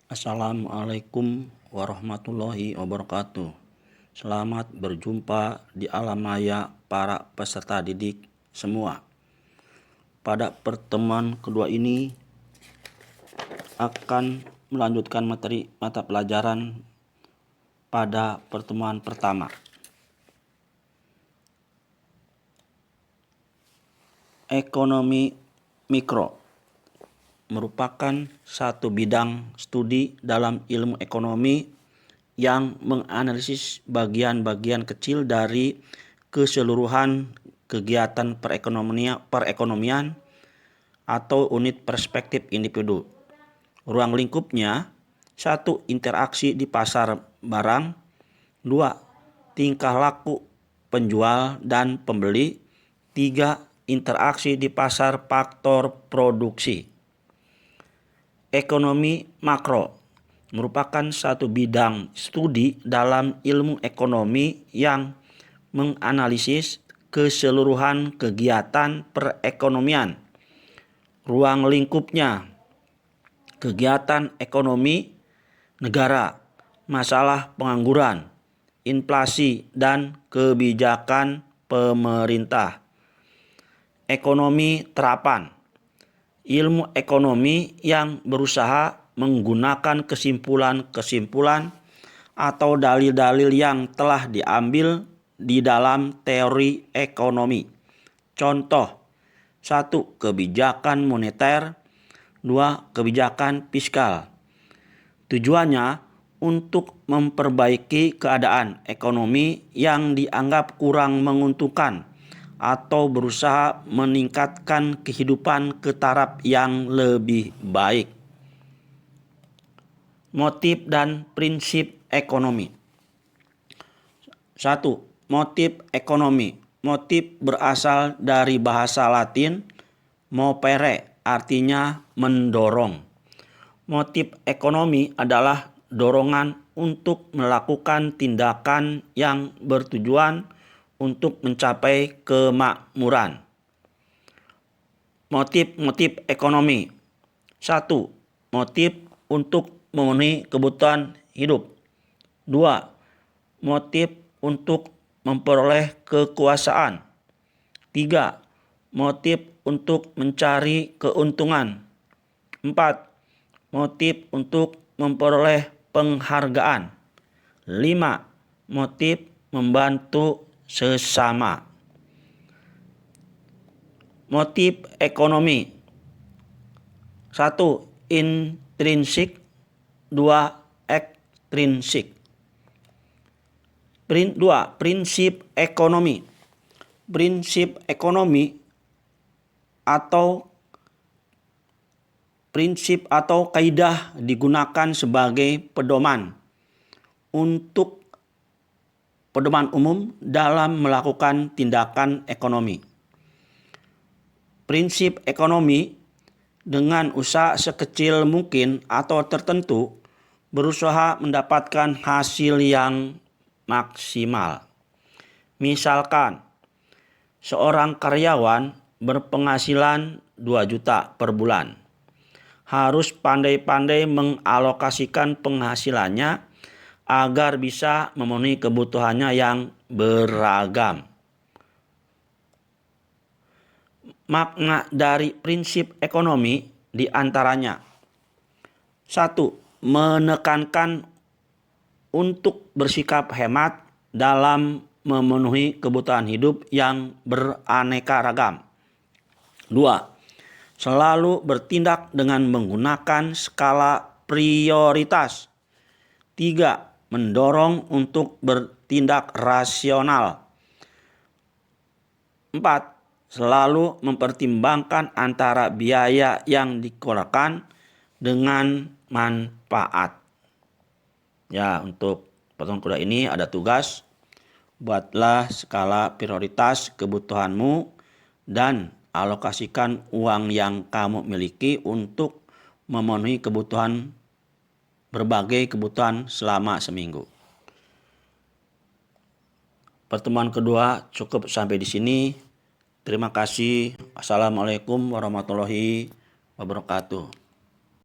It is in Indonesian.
Assalamualaikum warahmatullahi wabarakatuh. Selamat berjumpa di alam maya para peserta didik semua. Pada pertemuan kedua ini akan melanjutkan materi mata pelajaran pada pertemuan pertama. Ekonomi mikro merupakan satu bidang studi dalam ilmu ekonomi yang menganalisis bagian-bagian kecil dari keseluruhan kegiatan perekonomian atau unit perspektif individu. Ruang lingkupnya: 1. Interaksi di pasar barang. 2. Tingkah laku penjual dan pembeli. 3. Interaksi di pasar faktor produksi. Ekonomi makro merupakan satu bidang studi dalam ilmu ekonomi yang menganalisis keseluruhan kegiatan perekonomian. Ruang lingkupnya: kegiatan ekonomi negara, masalah pengangguran, inflasi, dan kebijakan pemerintah. Ekonomi terapan: ilmu ekonomi yang berusaha menggunakan kesimpulan-kesimpulan atau dalil-dalil yang telah diambil di dalam teori ekonomi. Contoh: 1. Kebijakan moneter. 2. Kebijakan fiskal. Tujuannya untuk memperbaiki keadaan ekonomi yang dianggap kurang menguntungkan atau berusaha meningkatkan kehidupan ke taraf yang lebih baik. Motif dan prinsip ekonomi. 1. Motif ekonomi. Motif berasal dari bahasa Latin movere, artinya mendorong. Motif ekonomi adalah dorongan untuk melakukan tindakan yang bertujuan untuk mencapai kemakmuran. Motif-motif ekonomi. 1. Motif untuk memenuhi kebutuhan hidup. 2. Motif untuk memperoleh kekuasaan. 3. Motif untuk mencari keuntungan. 4. Motif untuk memperoleh penghargaan. 5. Motif membantu sesama. Motif ekonomi. 1. Intrinsik. 2. Ekstrinsik. 2. Prinsip ekonomi. Prinsip ekonomi atau kaidah digunakan sebagai pedoman umum dalam melakukan tindakan ekonomi. Prinsip ekonomi dengan usaha sekecil mungkin atau tertentu berusaha mendapatkan hasil yang maksimal. Misalkan, seorang karyawan berpenghasilan 2 juta per bulan. Harus pandai-pandai mengalokasikan penghasilannya agar bisa memenuhi kebutuhannya yang beragam. Makna dari prinsip ekonomi diantaranya: 1. Menekankan untuk bersikap hemat dalam memenuhi kebutuhan hidup yang beraneka ragam. 2. Selalu bertindak dengan menggunakan skala prioritas. 3. Mendorong untuk bertindak rasional. 4. Selalu mempertimbangkan antara biaya yang dikeluarkan dengan manfaat. Ya, untuk pertemuan kedua ini ada tugas. Buatlah skala prioritas kebutuhanmu dan alokasikan uang yang kamu miliki untuk memenuhi berbagai kebutuhan selama seminggu. Pertemuan kedua cukup sampai di sini. Terima kasih. Assalamualaikum warahmatullahi wabarakatuh.